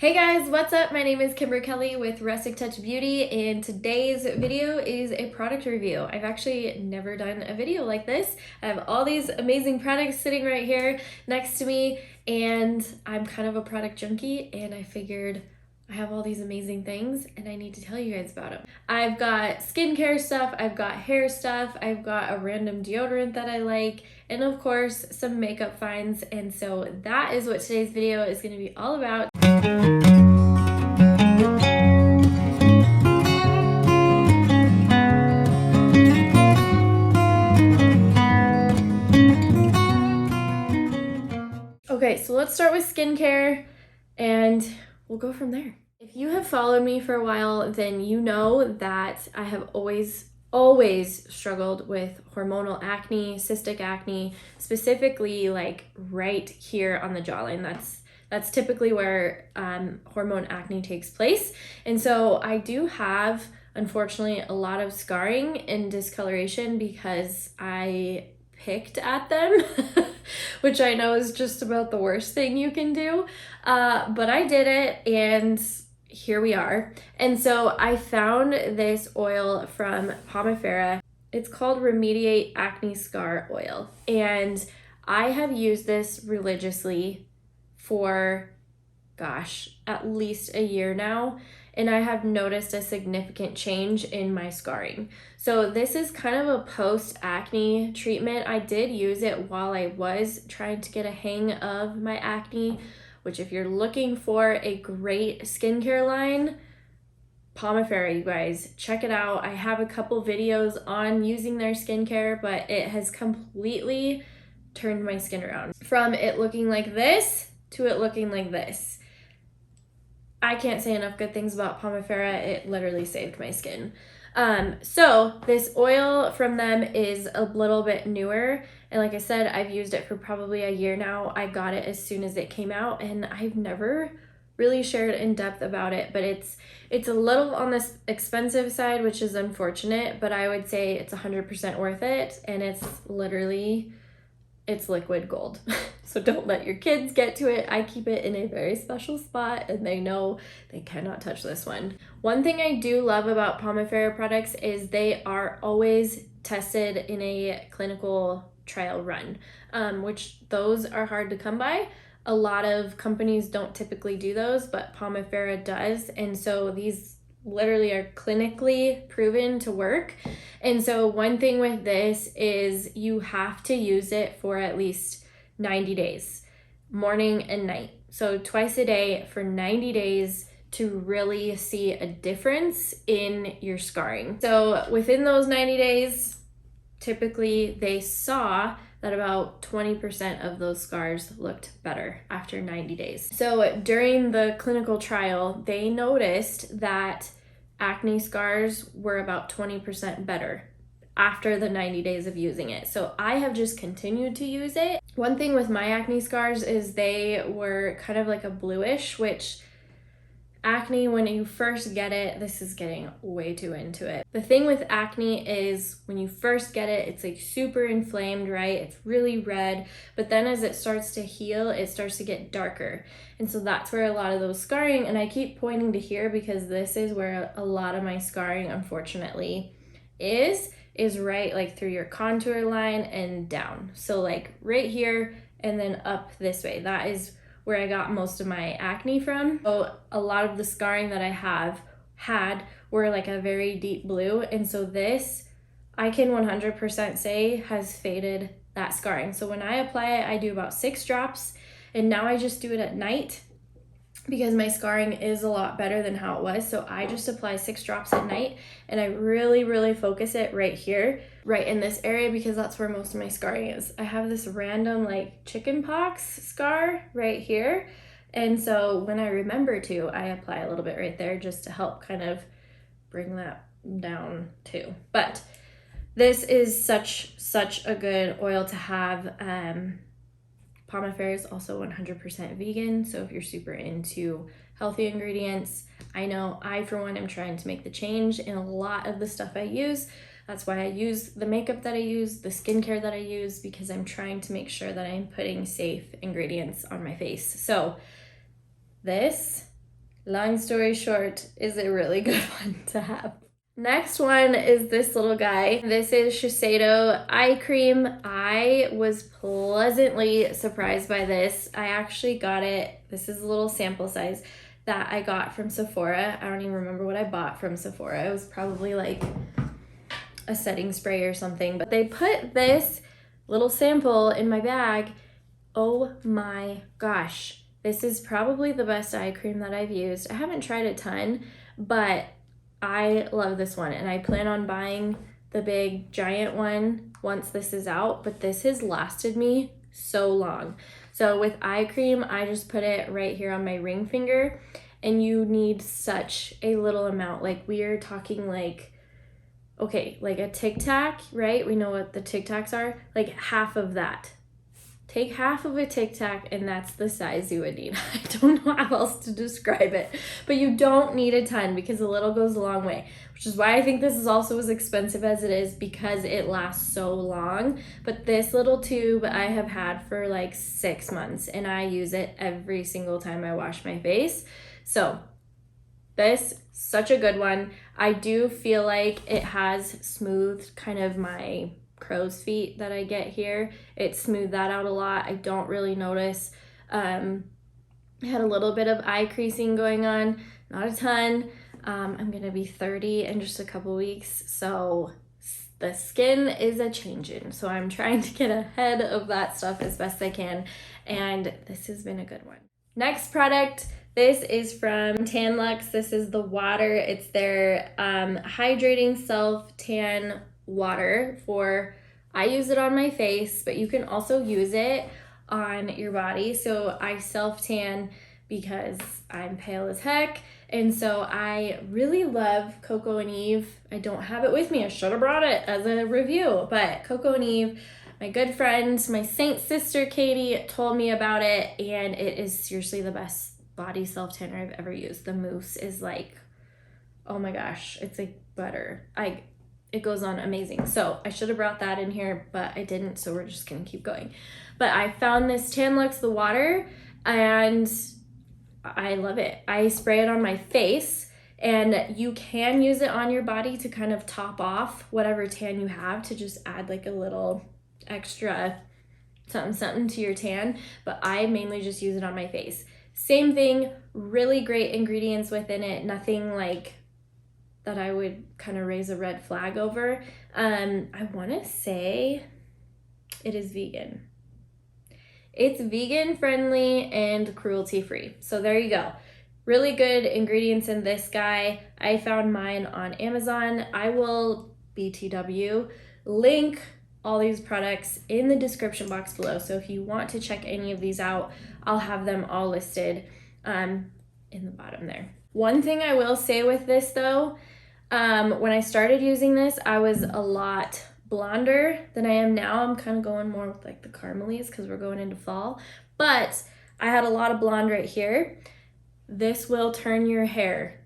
Hey guys, what's up? My name is Kimber Kelly with Rustic Touch Beauty, and today's video is a product review. I've actually never done a video like this. I have all these amazing products sitting right here next to me, and I'm kind of a product junkie, and I figured I have all these amazing things and I need to tell you guys about them. I've got skincare stuff, I've got hair stuff, I've got a random deodorant that I like, and of course some makeup finds. And so that is what today's video is going to be all about. Okay, so let's start with skincare and we'll go from there. If you have followed me for a while, then you know that I have always struggled with hormonal acne, cystic acne, specifically like right here on the jawline. That's typically where hormone acne takes place. And so I do have, unfortunately, a lot of scarring and discoloration because I picked at them, which I know is just about the worst thing you can do. But I did it, and here we are. And so I found this oil from Pomifera. It's called Remediate Acne Scar Oil. And I have used this religiously for, gosh, at least a year now. And I have noticed a significant change in my scarring. So this is kind of a post-acne treatment. I did use it while I was trying to get a hang of my acne, which if you're looking for a great skincare line, Pomifera, you guys, check it out. I have a couple videos on using their skincare, but it has completely turned my skin around. From it looking like this to it looking like this. I can't say enough good things about Pomifera. It literally saved my skin. So this oil from them is a little bit newer. And like I said, I've used it for probably a year now. I got it as soon as it came out, and I've never really shared in depth about it, but it's a little on the expensive side, which is unfortunate, but I would say it's 100% worth it. And it's liquid gold. So don't let your kids get to it. I keep it in a very special spot, and they know they cannot touch this one. One thing I do love about Pomifera products is they are always tested in a clinical trial run, which those are hard to come by. A lot of companies don't typically do those, but Pomifera does. And so these literally are clinically proven to work. And so one thing with this is you have to use it for at least 90 days, morning and night. So twice a day for 90 days to really see a difference in your scarring. So within those 90 days, typically they saw that about 20% of those scars looked better after 90 days. So during the clinical trial, they noticed that acne scars were about 20% better after the 90 days of using it. So I have just continued to use it. One thing with my acne scars is they were kind of like a bluish, which acne, when you first get it, this is getting way too into it. The thing with acne is when you first get it, it's like super inflamed, right? It's really red, but then as it starts to heal, it starts to get darker. And so that's where a lot of those scarring, and I keep pointing to here because this is where a lot of my scarring, unfortunately, is right like through your contour line and down. So like right here and then up this way. That is where I got most of my acne from. So a lot of the scarring that I have had were like a very deep blue. And so this, I can 100% say, has faded that scarring. So when I apply it, I do about 6 drops, and now I just do it at night because my scarring is a lot better than how it was. So I just apply 6 drops at night, and I really focus it right here, right in this area, because that's where most of my scarring is. I have this random like chicken pox scar right here. And so when I remember to, I apply a little bit right there just to help kind of bring that down too. But this is such a good oil to have. Pomifera is also 100% vegan, so if you're super into healthy ingredients, I know I, for one, am trying to make the change in a lot of the stuff I use. That's why I use the makeup that I use, the skincare that I use, because I'm trying to make sure that I'm putting safe ingredients on my face. So this Long story short, is a really good one to have. Next one is this little guy. This is Shiseido eye cream. I was pleasantly surprised by this. I actually got it. This is a little sample size that I got from Sephora. I don't even remember what I bought from Sephora. It was probably like a setting spray or something. But they put this little sample in my bag. Oh my gosh. This is probably the best eye cream that I've used. I haven't tried a ton, but I love this one, and I plan on buying the big giant one once this is out, but this has lasted me so long. So with eye cream, I just put it right here on my ring finger, and you need such a little amount. Like we are talking like, okay, like a Tic Tac, right? We know what the Tic Tacs are, like half of that. Take half of a Tic Tac and that's the size you would need. I don't know how else to describe it, but you don't need a ton because a little goes a long way, which is why I think this is also as expensive as it is because it lasts so long. But this little tube I have had for like 6 months and I use it every single time I wash my face. So this, such a good one. I do feel like it has smoothed kind of my crow's feet that I get here. It smoothed that out a lot. I don't really notice. I had a little bit of eye creasing going on, not a ton. I'm gonna be 30 in just a couple weeks, so the skin is a changing. So I'm trying to get ahead of that stuff as best I can, and this has been a good one. Next product, this is from Tanlux. This is the water. It's their hydrating self tan water I use it on my face, but you can also use it on your body. So I self tan because I'm pale as heck, and so I really love Coco and Eve. I don't have it with me. I should have brought it as a review, but Coco and Eve, my good friend, my saint sister Katie told me about it, and it is seriously the best body self tanner I've ever used. The mousse is like, oh my gosh, it's like butter. It goes on amazing. So I should have brought that in here, but I didn't, so we're just gonna keep going. But I found this Tanlux, the water, and I love it. I spray it on my face, and you can use it on your body to kind of top off whatever tan you have, to just add like a little extra something to your tan, but I mainly just use it on my face. Same thing, really great ingredients within it, nothing like that I would kind of raise a red flag over. I want to say it is vegan. It's vegan friendly and cruelty free. So there you go. Really good ingredients in this guy. I found mine on Amazon. I will BTW link all these products in the description box below. So if you want to check any of these out, I'll have them all listed in the bottom there. One thing I will say with this though, when I started using this, I was a lot blonder than I am now. I'm kind of going more with like the caramelies because we're going into fall, but I had a lot of blonde right here. This will turn your hair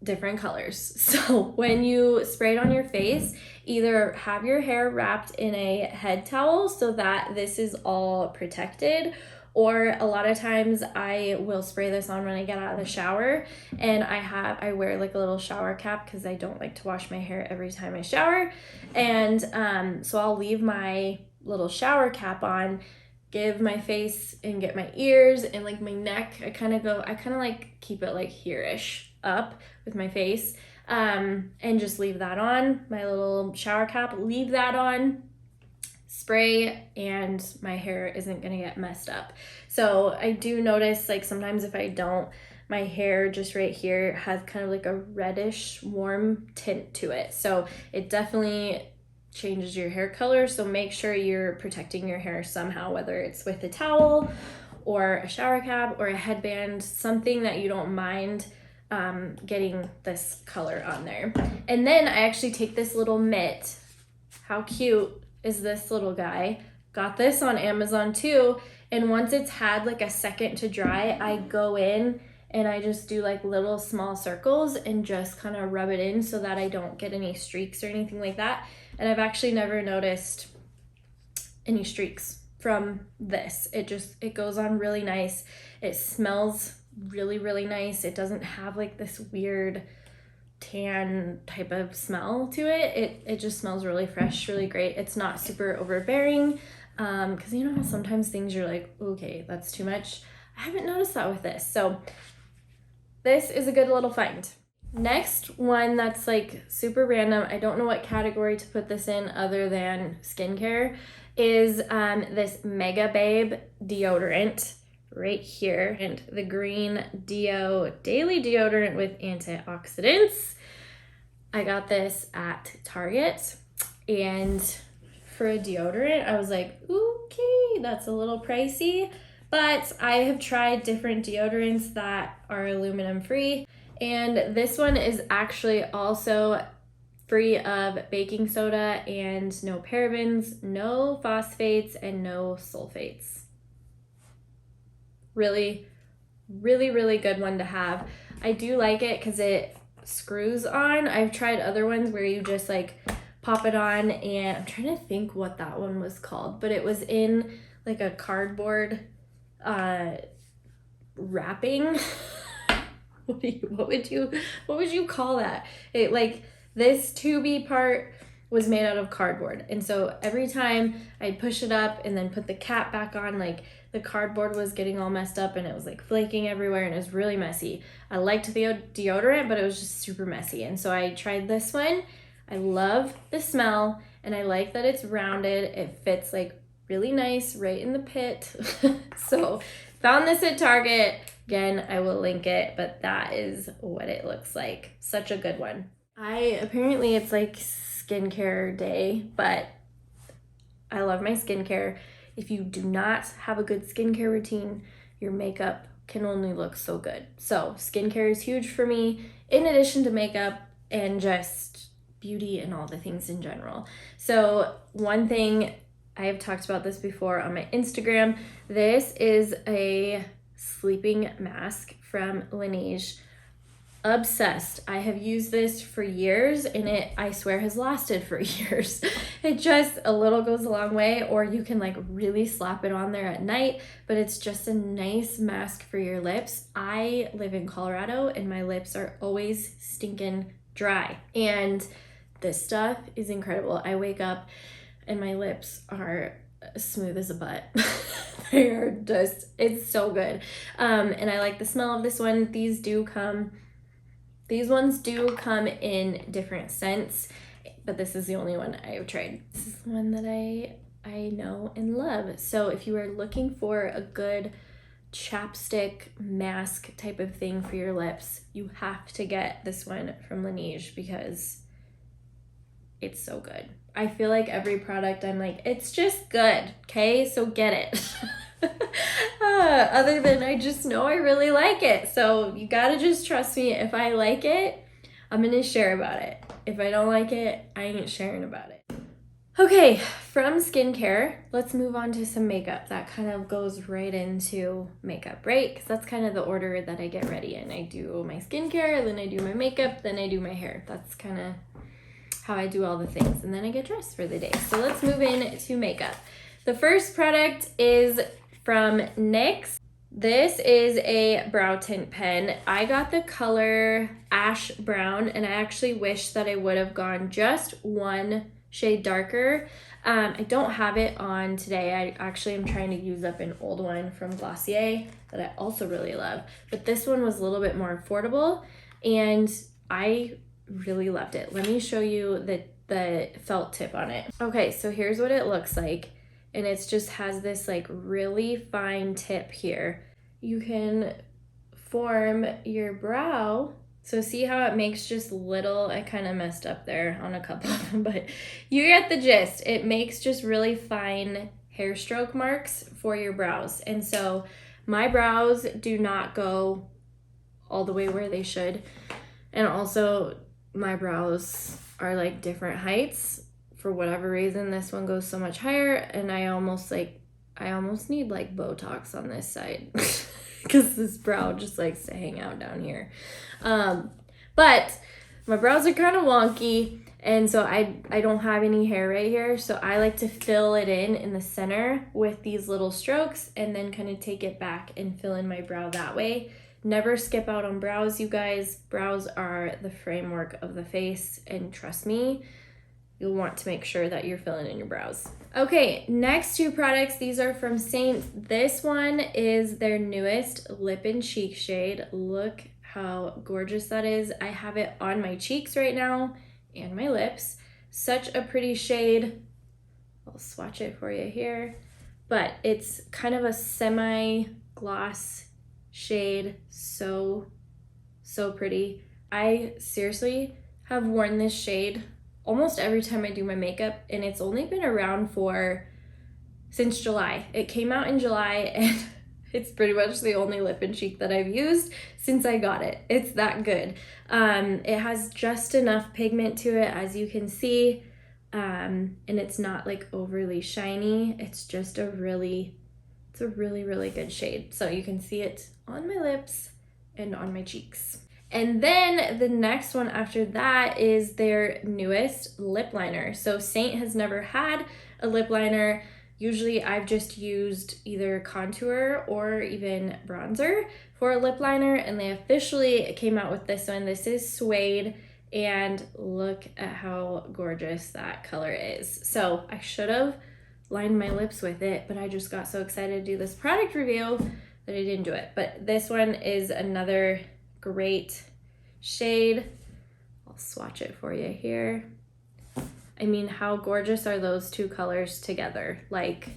different colors. So when you spray it on your face, either have your hair wrapped in a head towel so that this is all protected, or a lot of times I will spray this on when I get out of the shower, and I wear like a little shower cap because I don't like to wash my hair every time I shower, and so I'll leave my little shower cap on, give my face and get my ears and like my neck. I kind of like keep it like here-ish up with my face, and just leave that on, my little shower cap, leave that on, spray, and my hair isn't gonna get messed up. So I do notice like sometimes if I don't, my hair just right here has kind of like a reddish warm tint to it. So it definitely changes your hair color. So make sure you're protecting your hair somehow, whether it's with a towel or a shower cap or a headband, something that you don't mind getting this color on there. And then I actually take this little mitt. How cute is this little guy? Got this on Amazon too, and once it's had like a second to dry, I go in and I just do like little small circles and just kind of rub it in so that I don't get any streaks or anything like that. And I've actually never noticed any streaks from this. It goes on really nice. It smells really, really nice. It doesn't have like this weird tan type of smell to it. It just smells really fresh, really great. It's not super overbearing, because you know how sometimes things you're like, okay, that's too much. I haven't noticed that with this. So this is a good little find. Next one that's like super random, I don't know what category to put this in other than skincare, is this Mega Babe deodorant right here, and the green Deo daily deodorant with antioxidants. I got this at Target, and for a deodorant I was like, okay, that's a little pricey, but I have tried different deodorants that are aluminum free, and this one is actually also free of baking soda and no parabens, no phosphates, and no sulfates. Really, really, really good one to have. I do like it because it screws on. I've tried other ones where you just like pop it on, and I'm trying to think what that one was called, but it was in like a cardboard wrapping. What would you call that? It like this tubey part was made out of cardboard, and so every time I'd push it up and then put the cap back on, like the cardboard was getting all messed up and it was like flaking everywhere and it was really messy. I liked the deodorant, but it was just super messy, and so I tried this one. I love the smell, and I like that it's rounded. It fits like really nice right in the pit. So found this at Target. Again, I will link it, but that is what it looks like. Such a good one. Apparently it's like skincare day, but I love my skincare. If you do not have a good skincare routine, your makeup can only look so good. So skincare is huge for me, in addition to makeup and just beauty and all the things in general. So one thing, I have talked about this before on my Instagram, this is a sleeping mask from Laneige. Obsessed. I have used this for years, and it, I swear, has lasted for years. It just, a little goes a long way, or you can like really slap it on there at night, but it's just a nice mask for your lips. I live in Colorado and my lips are always stinking dry, and this stuff is incredible. I wake up and my lips are smooth as a butt. They are just, it's so good. And I like the smell of this one. These ones do come in different scents, but this is the only one I have tried. This is the one that I know and love. So if you are looking for a good chapstick mask type of thing for your lips, you have to get this one from Laneige because it's so good. I feel like every product I'm like, it's just good, okay? So get it. Other than I just know I really like it. So you gotta just trust me. If I like it, I'm gonna share about it. If I don't like it, I ain't sharing about it. Okay, from skincare, let's move on to some makeup. That kind of goes right into makeup, right? Because that's kind of the order that I get ready in. I do my skincare, then I do my makeup, then I do my hair. That's kind of how I do all the things, and then I get dressed for the day. So let's move into makeup. The first product is from NYX. This is a brow tint pen. I got the color Ash Brown, and I actually wish that I would have gone just one shade darker. I don't have it on today. I actually am trying to use up an old one from Glossier that I also really love, but this one was a little bit more affordable, and I really loved it. Let me show you the felt tip on it. Okay, so here's what it looks like, and it just has this like really fine tip here. You can form your brow. So see how it makes just little, I kind of messed up there on a couple of them, but you get the gist. It makes just really fine hair stroke marks for your brows. And so my brows do not go all the way where they should. And also my brows are like different heights. For whatever reason, this one goes so much higher, and I almost need like Botox on this side because this brow just likes to hang out down here. But my brows are kind of wonky, and so I don't have any hair right here, so I like to fill it in the center with these little strokes and then kind of take it back and fill in my brow that way. Never skip out on brows, you guys. Brows are the framework of the face, and trust me, you'll want to make sure that you're filling in your brows. Okay, next two products. These are from Saint. This one is their newest lip and cheek shade. Look how gorgeous that is. I have it on my cheeks right now and my lips. Such a pretty shade. I'll swatch it for you here. But it's kind of a semi-gloss shade. So pretty. I seriously have worn this shade almost every time I do my makeup, and it's only been around since July. It came out in July, and it's pretty much the only lip and cheek that I've used since I got it. It's that good. It has just enough pigment to it, as you can see, and it's not like overly shiny. It's just a really good shade. So you can see it on my lips and on my cheeks. And then the next one after that is their newest lip liner. So Saint has never had a lip liner. Usually I've just used either contour or even bronzer for a lip liner, and they officially came out with this one. This is suede, and look at how gorgeous that color is. So I should have lined my lips with it, but I just got so excited to do this product review that I didn't do it. But this one is another great shade. I'll swatch it for you here. I mean, how gorgeous are those two colors together? Like,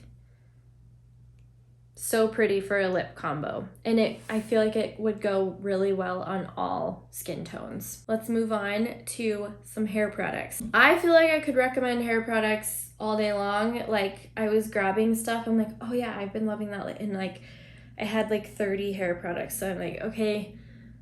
so pretty for a lip combo. And I feel like it would go really well on all skin tones. Let's move on to some hair products. I feel like I could recommend hair products all day long. Like, I was grabbing stuff, I'm like, oh yeah, I've been loving that. And like, I had like 30 hair products. So I'm like, okay,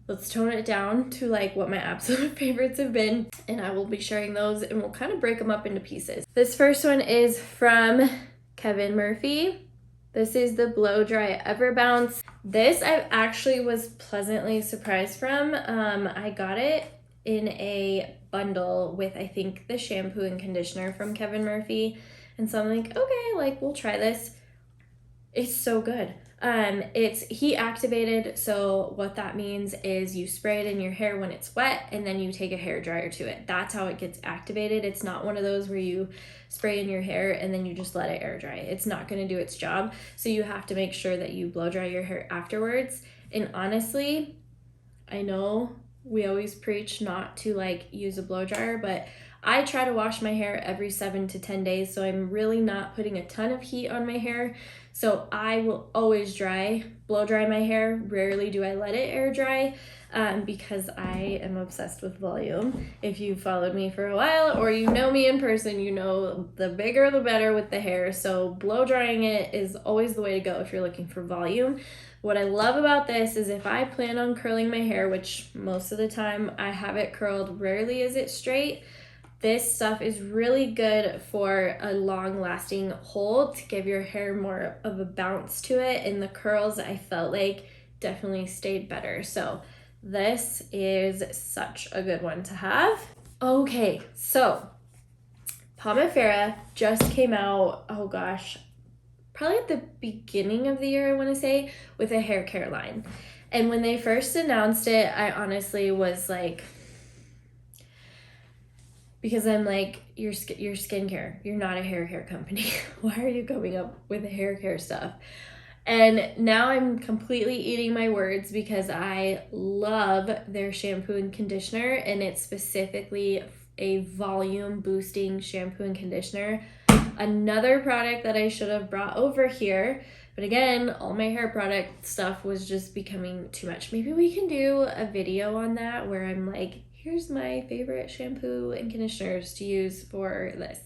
let's tone it down to like what my absolute favorites have been, and I will be sharing those, and we'll kind of break them up into pieces. This first one is from Kevin Murphy. This is the Blow Dry Ever Bounce. This I actually was pleasantly surprised from. I got it in a bundle with, I think, the shampoo and conditioner from Kevin Murphy, and so I'm like, okay, like, we'll try this. It's so good. It's heat activated, so what that means is you spray it in your hair when it's wet, and then you take a hair dryer to it. That's how it gets activated. It's not one of those where you spray in your hair and then you just let it air dry. It's not going to do its job, so you have to make sure that you blow dry your hair afterwards. And honestly, I know we always preach not to like use a blow dryer, but I try to wash my hair every 7 to 10 days, so I'm really not putting a ton of heat on my hair. So I will always blow dry my hair. Rarely do I let it air dry, because I am obsessed with volume. If you've followed me for a while or you know me in person, you know the bigger the better with the hair. So blow drying it is always the way to go if you're looking for volume. What I love about this is if I plan on curling my hair, which most of the time I have it curled, rarely is it straight, this stuff is really good for a long-lasting hold to give your hair more of a bounce to it, and the curls I felt like definitely stayed better. So this is such a good one to have. Okay, so Pomifera just came out, oh gosh, probably at the beginning of the year, I want to say, with a hair care line. And when they first announced it, I honestly was like, because I'm like, you're skincare. You're not a hair care company. Why are you coming up with hair care stuff? And now I'm completely eating my words because I love their shampoo and conditioner, and it's specifically a volume boosting shampoo and conditioner. Another product that I should have brought over here, but again, all my hair product stuff was just becoming too much. Maybe we can do a video on that where I'm like, here's my favorite shampoo and conditioners to use for this.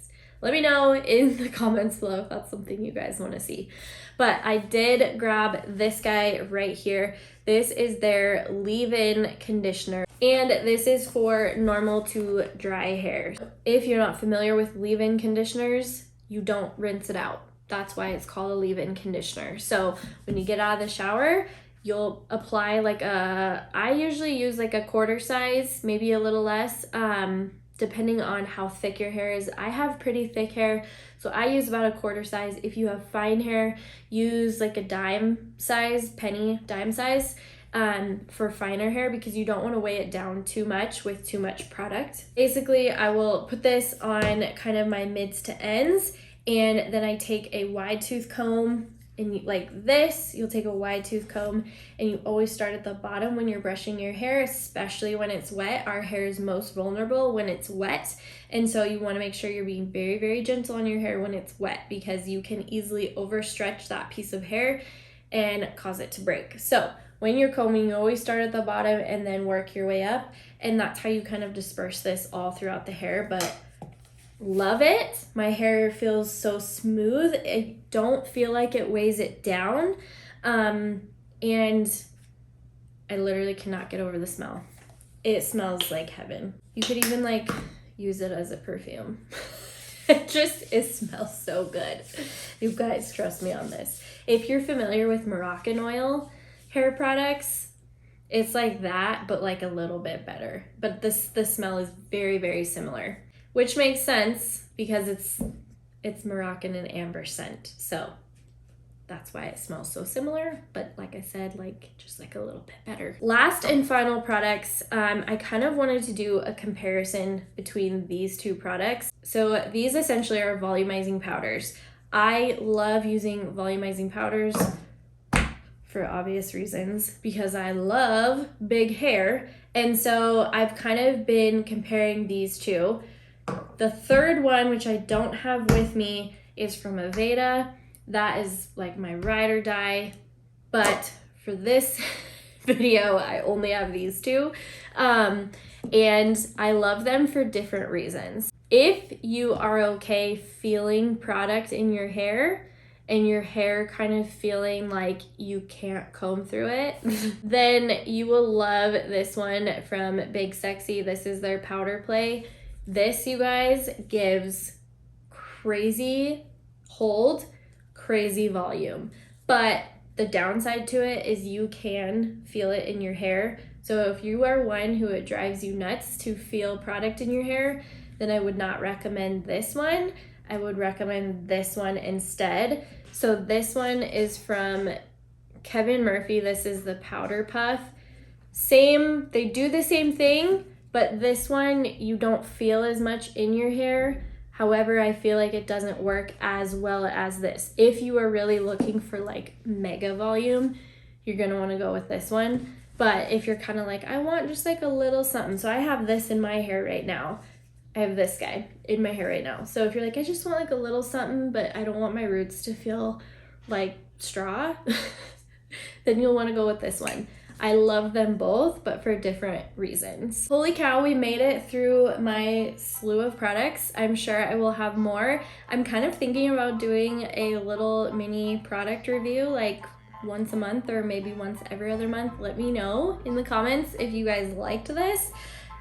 Let me know in the comments below if that's something you guys want to see. But I did grab this guy right here. This is their leave-in conditioner, and this is for normal to dry hair. If you're not familiar with leave-in conditioners, you don't rinse it out. That's why it's called a leave-in conditioner. So when you get out of the shower, you'll apply I usually use like a quarter size, maybe a little less, depending on how thick your hair is. I have pretty thick hair, so I use about a quarter size. If you have fine hair, use like a penny dime size, for finer hair because you don't want to weigh it down too much with too much product. Basically, I will put this on kind of my mids to ends, and then I take a wide tooth comb, and like this, you'll take a wide tooth comb, and you always start at the bottom when you're brushing your hair, especially when it's wet. Our hair is most vulnerable when it's wet, and so you want to make sure you're being very, very gentle on your hair when it's wet because you can easily overstretch that piece of hair and cause it to break. So when you're combing, you always start at the bottom and then work your way up, and that's how you kind of disperse this all throughout the hair. But love it. My hair feels so smooth. I don't feel like it weighs it down, and I literally cannot get over the smell. It smells like heaven. You could even like use it as a perfume. It smells so good. You guys trust me on this. If you're familiar with Moroccan oil hair products, it's like that, but like a little bit better. But the smell is very, very similar, which makes sense because it's Moroccan and amber scent. So that's why it smells so similar. But like I said, like just like a little bit better. Last and final products, I kind of wanted to do a comparison between these two products. So these essentially are volumizing powders. I love using volumizing powders for obvious reasons because I love big hair. And so I've kind of been comparing these two. The third one, which I don't have with me, is from Aveda. That is like my ride or die. But for this video, I only have these two. And I love them for different reasons. If you are okay feeling product in your hair, and your hair kind of feeling like you can't comb through it, then you will love this one from Big Sexy. This is their powder play. This, you guys, gives crazy hold, crazy volume. But the downside to it is you can feel it in your hair. So if you are one who it drives you nuts to feel product in your hair, then I would not recommend this one. I would recommend this one instead. So this one is from Kevin Murphy. This is the powder puff. They do the same thing, but this one you don't feel as much in your hair. However, I feel like it doesn't work as well as this. If you are really looking for like mega volume, you're gonna wanna go with this one. But if you're kind of like, I want just like a little something. So I have this in my hair right now. I have this guy in my hair right now. So if you're like, I just want like a little something, but I don't want my roots to feel like straw, then you'll want to go with this one. I love them both, but for different reasons. Holy cow, we made it through my slew of products. I'm sure I will have more. I'm kind of thinking about doing a little mini product review, like once a month or maybe once every other month. Let me know in the comments if you guys liked this.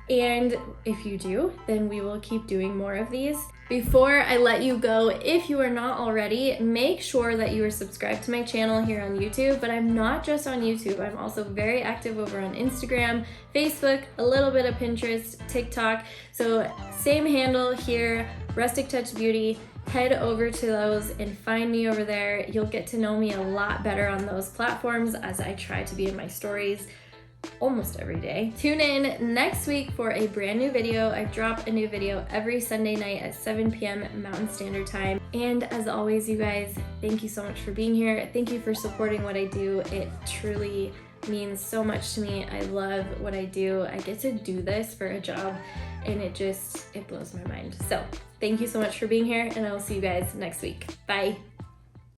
And if you do, then we will keep doing more of these. Before I let you go, if you are not already, make sure that you are subscribed to my channel here on YouTube. But I'm not just on YouTube. I'm also very active over on Instagram, Facebook, a little bit of Pinterest, TikTok. So same handle here, Rustic Touch Beauty. Head over to those and find me over there. You'll get to know me a lot better on those platforms as I try to be in my stories almost every day. Tune in next week for a brand new video. I drop a new video every Sunday night at 7 p.m. Mountain Standard Time. And as always, you guys, thank you so much for being here. Thank you for supporting what I do. It truly means so much to me. I love what I do. I get to do this for a job and it blows my mind. So thank you so much for being here, and I will see you guys next week. Bye.